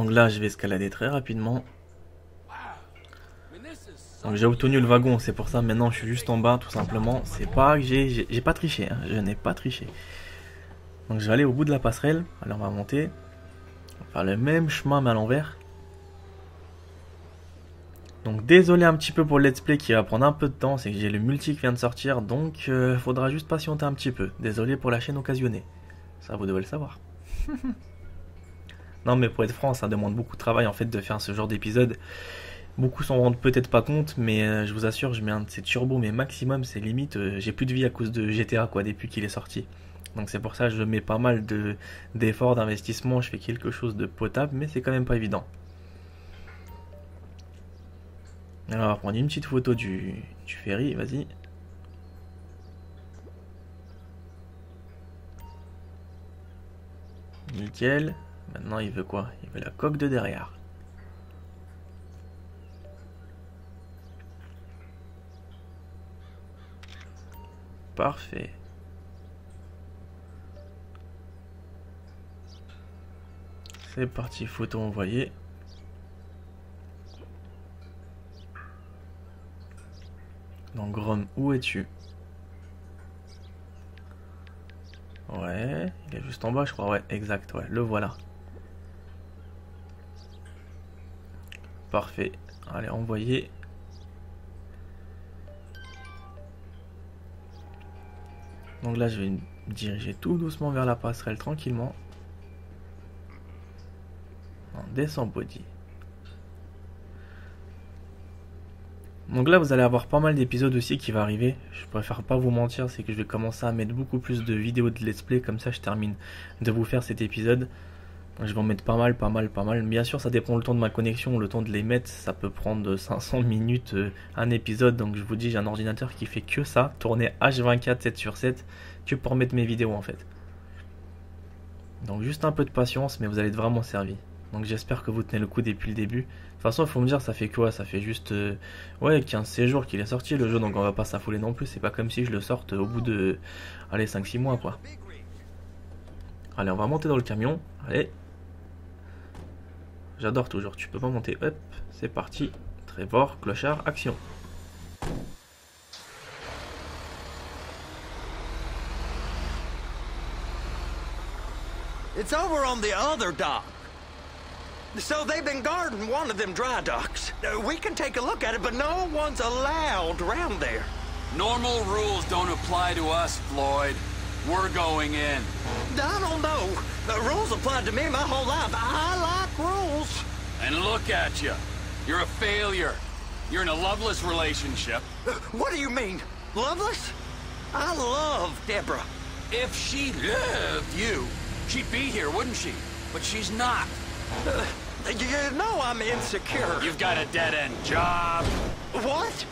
Donc là, je vais escalader très rapidement. Donc j'ai obtenu le wagon, c'est pour ça maintenant je suis juste en bas tout simplement. C'est pas que j'ai pas triché, hein. Je n'ai pas triché. Donc je vais aller au bout de la passerelle. Alors on va monter. On va faire le même chemin mais à l'envers. Donc désolé un petit peu pour le let's play qui va prendre un peu de temps, c'est que j'ai le multi qui vient de sortir, donc faudra juste patienter un petit peu. Désolé pour la chaîne occasionnée. Ça vous devez le savoir. Non mais pour être franc, ça demande beaucoup de travail en fait de faire ce genre d'épisode. Beaucoup s'en rendent peut-être pas compte, mais je vous assure, je mets un de ces turbos, mais maximum, c'est limite, j'ai plus de vie à cause de GTA quoi, depuis qu'il est sorti. Donc c'est pour ça que je mets pas mal d'efforts, d'investissement, je fais quelque chose de potable, mais c'est quand même pas évident. Alors on va prendre une petite photo du ferry, vas-y. Nickel. Maintenant il veut quoi? Il veut la coque de derrière. Parfait. C'est parti, photo envoyée. Donc Grom, où es-tu? Ouais, il est juste en bas je crois, ouais, exact, ouais, le voilà. Parfait, allez, envoyer. Donc là je vais me diriger tout doucement vers la passerelle tranquillement. On descend body. Donc là vous allez avoir pas mal d'épisodes aussi qui va arriver. Je préfère pas vous mentir, c'est que je vais commencer à mettre beaucoup plus de vidéos de let's play. Comme ça je termine de vous faire cet épisode. Donc, je vais en mettre pas mal. Bien sûr ça dépend le temps de ma connexion, le temps de les mettre. Ça peut prendre 500 minutes un épisode. Donc je vous dis, j'ai un ordinateur qui fait que ça, tourner H24 7/7. Que pour mettre mes vidéos en fait. Donc juste un peu de patience, mais vous allez être vraiment servi. Donc j'espère que vous tenez le coup depuis le début. De toute façon il faut me dire ça fait quoi? Ça fait juste ouais 15-16 jours qu'il est sorti le jeu, donc on va pas s'affouler non plus. C'est pas comme si je le sorte au bout de allez 5-6 mois quoi. Allez on va monter dans le camion. Allez. J'adore toujours, tu peux pas monter. Hop, c'est parti. Trevor, clochard, action. It's over on the other dock. So they've been guarding one of them dry docks. We can take a look at it, but no one's allowed around there. Normal rules don't apply to us, Floyd. We're going in. I don't know. The rules applied to me my whole life. I like rules. And look at you. You're a failure. You're in a loveless relationship. What do you mean? Loveless? I love Deborah. If she loved you, she'd be here, wouldn't she? But she's not. You know I'm insecure. You've got a dead-end job. What?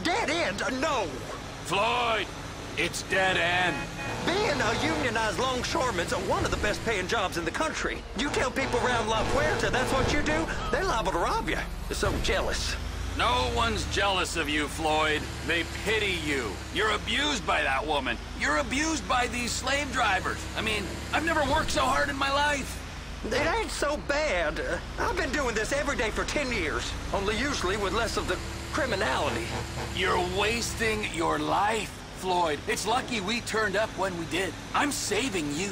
Dead end? No. Floyd, it's dead end. Being a unionized longshoreman's one of the best paying jobs in the country. You tell people around La Puerta that's what you do, they're liable to rob you. They're so jealous. No one's jealous of you, Floyd. They pity you. You're abused by that woman. You're abused by these slave drivers. I mean, I've never worked so hard in my life. It ain't so bad. I've been doing this every day for 10 years, only usually with less of the criminality. You're wasting your life, Floyd. It's lucky we turned up when we did. I'm saving you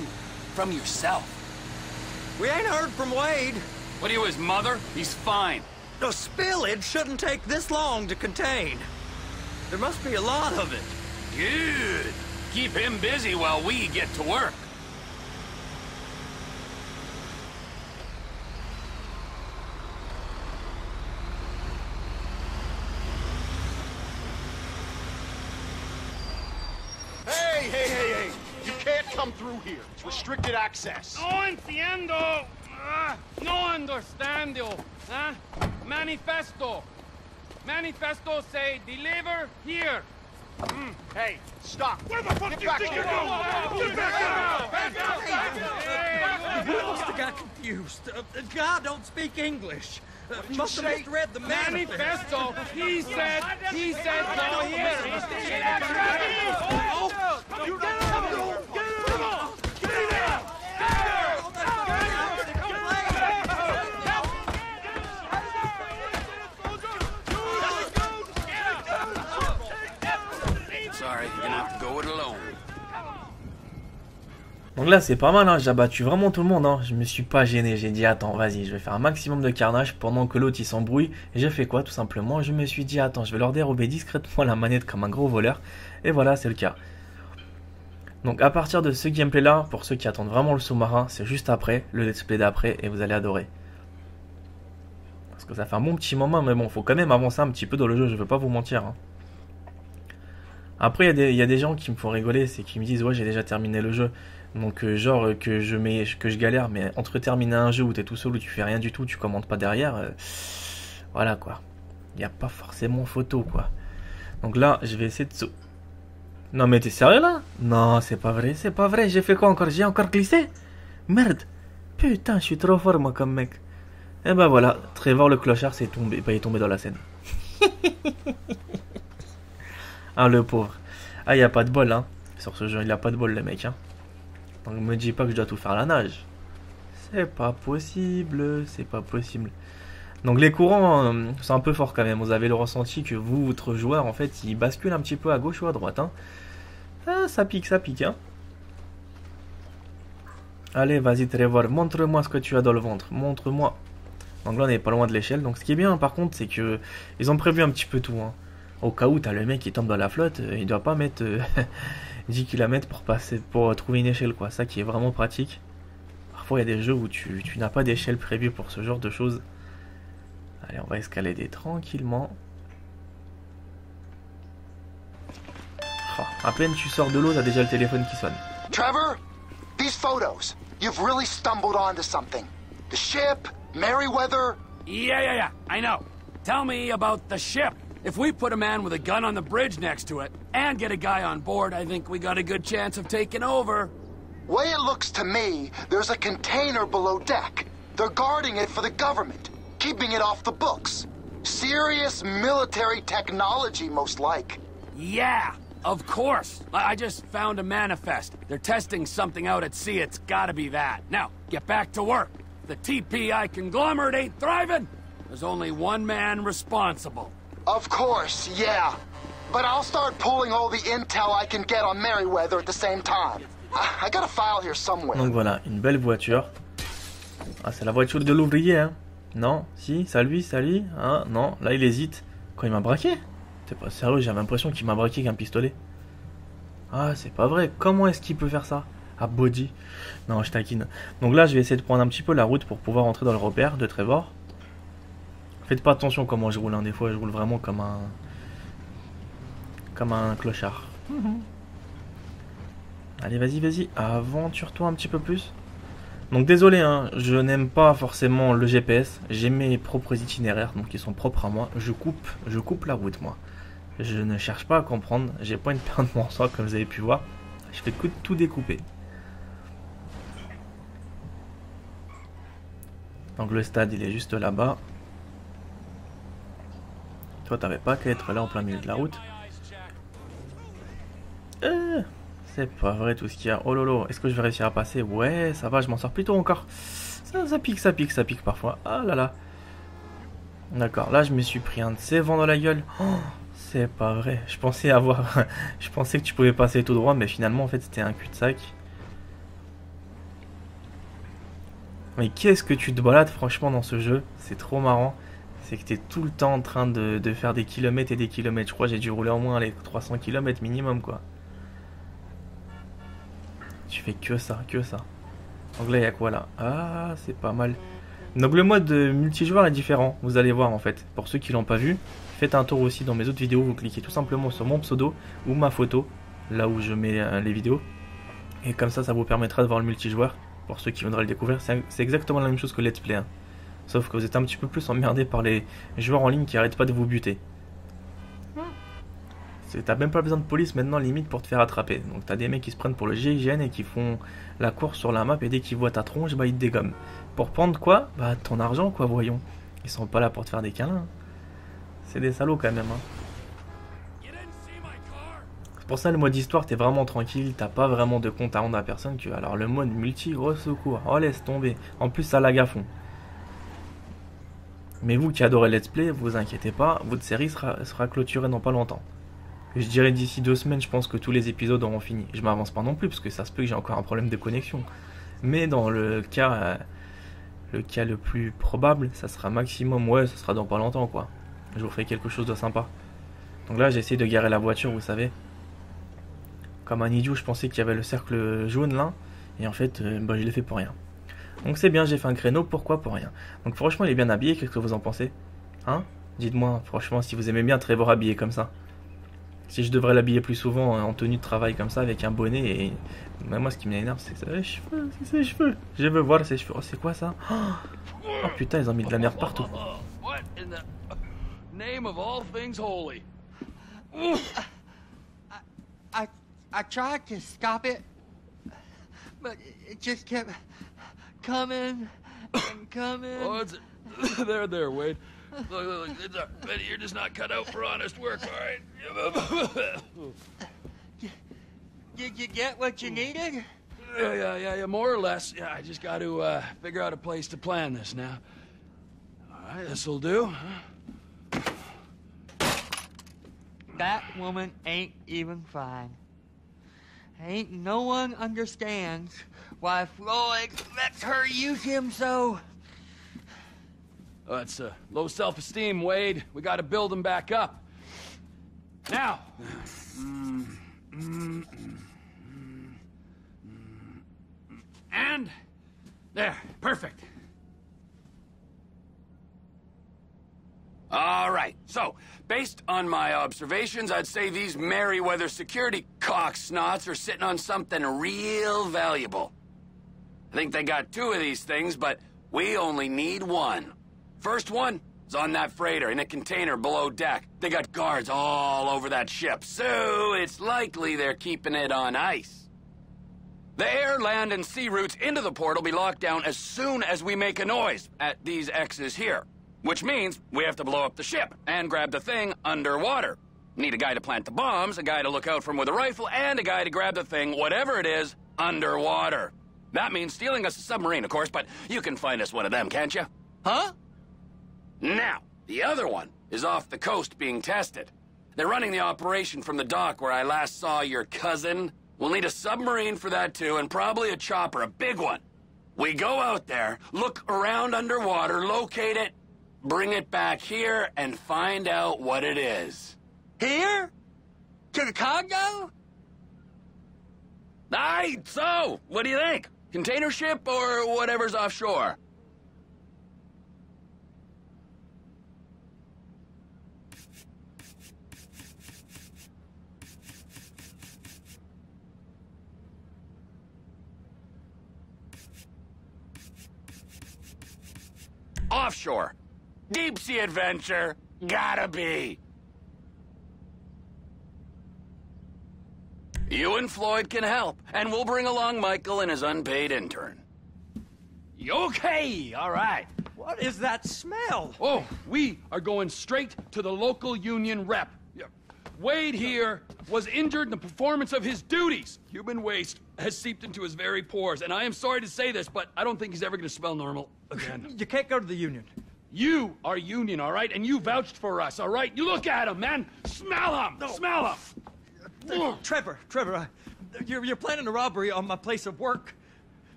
from yourself. We ain't heard from Wade. What are you, his mother? He's fine. The spillage shouldn't take this long to contain. There must be a lot of it. Good. Keep him busy while we get to work. Hey! You can't come through here. It's restricted access. No entiendo. No understando. Manifesto. Manifesto say deliver here. Hey, stop. Where the fuck do you think you're going? Get back out! You must have got confused. God don't speak English. Must have misread the Manifesto. He said go here. You get out! Get out! sorry. You're gonna have to go it alone. Donc là c'est pas mal, hein. J'ai abattu vraiment tout le monde, hein. Je me suis pas gêné, j'ai dit attends vas-y je vais faire un maximum de carnage pendant que l'autre il s'embrouille. Et j'ai fait quoi tout simplement? Je me suis dit attends je vais leur dérober discrètement la manette comme un gros voleur. Et voilà c'est le cas. Donc à partir de ce gameplay là, pour ceux qui attendent vraiment le sous-marin, c'est juste après, le let's play d'après et vous allez adorer. Parce que ça fait un bon petit moment mais bon faut quand même avancer un petit peu dans le jeu, je veux pas vous mentir, hein. Après il y a des gens qui me font rigoler, c'est qui me disent ouais j'ai déjà terminé le jeu. Donc genre que je galère, mais entre terminer un jeu où t'es tout seul, où tu fais rien du tout, tu commentes pas derrière, voilà quoi. Il n'y a pas forcément photo quoi. Donc là je vais essayer de... Non mais t'es sérieux là? Non c'est pas vrai, j'ai fait quoi encore? J'ai encore glissé? Merde. Putain je suis trop fort moi comme mec. Et ben voilà, Trevor le clochard s'est tombé, il est tombé dans la Seine. Ah le pauvre. Ah il a pas de bol hein. Sur ce jeu il a pas de bol le mec hein. Donc me dis pas que je dois tout faire à la nage. C'est pas possible, c'est pas possible. Donc les courants sont un peu forts quand même. Vous avez le ressenti que vous, votre joueur, en fait, il bascule un petit peu à gauche ou à droite. Hein. Ah, ça pique hein. Allez, vas-y Trevor, montre-moi ce que tu as dans le ventre. Montre-moi. Donc là, on n'est pas loin de l'échelle. Donc ce qui est bien, par contre, c'est que ils ont prévu un petit peu tout. Hein. Au cas où t'as le mec qui tombe dans la flotte, il doit pas mettre 10 km pour trouver une échelle, quoi. Ça qui est vraiment pratique. Parfois, il y a des jeux où tu n'as pas d'échelle prévue pour ce genre de choses. Allez, on va escalader tranquillement. Oh, à peine tu sors de l'eau, t'as déjà le téléphone qui sonne. Trevor, these photos, you've really stumbled onto something. The ship, Merryweather. Yeah, I know. Tell me about the ship. If we put a man with a gun on the bridge next to it, and get a guy on board, I think we got a good chance of taking over. Way it looks to me, there's a container below deck. They're guarding it for the government, keeping it off the books. Serious military technology, most like. Yeah, of course. I just found a manifest. They're testing something out at sea. It's gotta be that. Now, get back to work. The TPI conglomerate ain't thriving. There's only one man responsible. Of course, yeah. But I'll start pulling all the intel I can get on Merryweather at the same time. I got a file here somewhere. Donc voilà, une belle voiture. Ah, c'est la voiture de l'ouvrier, hein. Non, si, ça lui, hein, non, là il hésite. Quand il m'a braqué? T'es pas sérieux, j'avais l'impression qu'il m'a braqué avec un pistolet. Ah, c'est pas vrai, comment est-ce qu'il peut faire ça? Ah, body. Non, je taquine. Donc là, je vais essayer de prendre un petit peu la route pour pouvoir entrer dans le repère de Trevor. Faites pas attention comment je roule, hein. Des fois je roule vraiment comme un clochard. Allez, vas-y, aventure-toi un petit peu plus. Donc désolé, hein, je n'aime pas forcément le GPS. J'ai mes propres itinéraires, donc ils sont propres à moi. Je coupe la route, moi. Je ne cherche pas à comprendre. J'ai pas une paire de morceaux comme vous avez pu voir. Je fais que tout découper. Donc le stade, il est juste là-bas. Toi, t'avais pas qu'à être là en plein milieu de la route. C'est pas vrai tout ce qu'il y a. Oh lolo, est-ce que je vais réussir à passer? Ouais, ça va, je m'en sors plutôt encore. Ça pique parfois. Ah là là. D'accord, là je me suis pris un de ces vents dans la gueule. Oh, c'est pas vrai. Je pensais que tu pouvais passer tout droit, mais finalement en fait c'était un cul-de-sac. Mais qu'est-ce que tu te balades franchement dans ce jeu? C'est trop marrant. C'est que tu es tout le temps en train de faire des kilomètres et des kilomètres. Je crois que j'ai dû rouler au moins les 300 km minimum quoi. Tu fais que ça. Donc là il y a quoi là? Ah c'est pas mal. Donc le mode multijoueur est différent. Vous allez voir en fait. Pour ceux qui l'ont pas vu, faites un tour aussi dans mes autres vidéos. Vous cliquez tout simplement sur mon pseudo ou ma photo. Là où je mets les vidéos. Et comme ça vous permettra de voir le multijoueur. Pour ceux qui voudraient le découvrir. C'est exactement la même chose que Let's Play. Hein. Sauf que vous êtes un petit peu plus emmerdé par les joueurs en ligne qui arrêtent pas de vous buter. T'as même pas besoin de police maintenant limite pour te faire attraper. Donc t'as des mecs qui se prennent pour le GIGN et qui font la course sur la map et dès qu'ils voient ta tronche, bah ils te dégomment. Pour prendre quoi? Bah ton argent quoi, voyons. Ils sont pas là pour te faire des câlins. C'est des salauds quand même. Hein. C'est pour ça le mode histoire t'es vraiment tranquille, t'as pas vraiment de compte à rendre à personne que. Alors le mode multi, gros secours. Oh laisse tomber. En plus ça lag à fond. Mais vous qui adorez Let's Play, vous inquiétez pas, votre série sera clôturée dans pas longtemps. Je dirais d'ici 2 semaines, je pense que tous les épisodes auront fini. Je m'avance pas non plus, parce que ça se peut que j'ai encore un problème de connexion. Mais dans le cas le plus probable, ça sera maximum, ouais, ça sera dans pas longtemps, quoi. Je vous ferai quelque chose de sympa. Donc là, j'essaie de garer la voiture, vous savez. Comme un idiot, je pensais qu'il y avait le cercle jaune là. Et en fait, je l'ai fait pour rien. Donc c'est bien, j'ai fait un créneau, pourquoi pour rien. Donc franchement, il est bien habillé, qu'est-ce que vous en pensez? Hein? Dites-moi, franchement, si vous aimez bien Trevor habillé comme ça. Si je devrais l'habiller plus souvent en tenue de travail comme ça, avec un bonnet et... Mais moi, ce qui m'énerve, c'est ses cheveux, c'est ses cheveux. Je veux voir ses cheveux. Oh, c'est quoi ça? Oh putain, ils ont mis de la merde partout. What in the name of all things holy? I tried to stop it, but it just kept coming and coming. Oh, it's there, Wade. Look, it's you're just not cut out for honest work, all right? Did you get what you needed? Yeah, more or less. Yeah, I just got to figure out a place to plan this now. All right, this'll do. That woman ain't even fine. Ain't no one understands why Floyd lets her use him so. Oh, that's low self-esteem, Wade. We got to build him back up. Now. And there, perfect. All right, so, based on my observations, I'd say these Merryweather security cocksnots are sitting on something real valuable. I think they got 2 of these things, but we only need 1. First one is on that freighter in a container below deck. They got guards all over that ship, so it's likely they're keeping it on ice. The air, land, and sea routes into the port will be locked down as soon as we make a noise at these X's here. Which means we have to blow up the ship and grab the thing underwater. Need a guy to plant the bombs, a guy to look out for 'em with a rifle, and a guy to grab the thing, whatever it is, underwater. That means stealing us a submarine, of course, but you can find us one of them, can't you? Huh? Now, the other one is off the coast being tested. They're running the operation from the dock where I last saw your cousin. We'll need a submarine for that too, and probably a chopper, a big one. We go out there, look around underwater, locate it, bring it back here, and find out what it is. Here? To the Congo? Aye, so, what do you think? Container ship or whatever's offshore? Offshore. Deep sea adventure. Gotta be. You and Floyd can help, and we'll bring along Michael and his unpaid intern. Okay, all right. What is that smell? Oh, we are going straight to the local union rep. Wade here was injured in the performance of his duties. Human waste has seeped into his very pores, and I am sorry to say this, but I don't think he's ever going to smell normal again. You can't go to the union. You are union, all right? And you vouched for us, all right? You look at him, man. Smell him. No. Smell him. Trevor, you're planning a robbery on my place of work.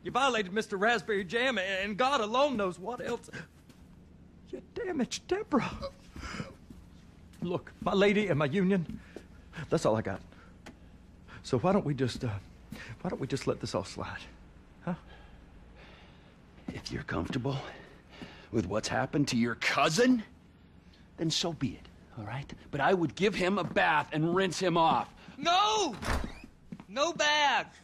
You violated Mr. Raspberry Jam, and God alone knows what else. You damaged Deborah. Look, my lady and my union, that's all I got. So why don't we just let this all slide, huh? If you're comfortable with what's happened to your cousin, then so be it, all right? But I would give him a bath and rinse him off. No! No baths!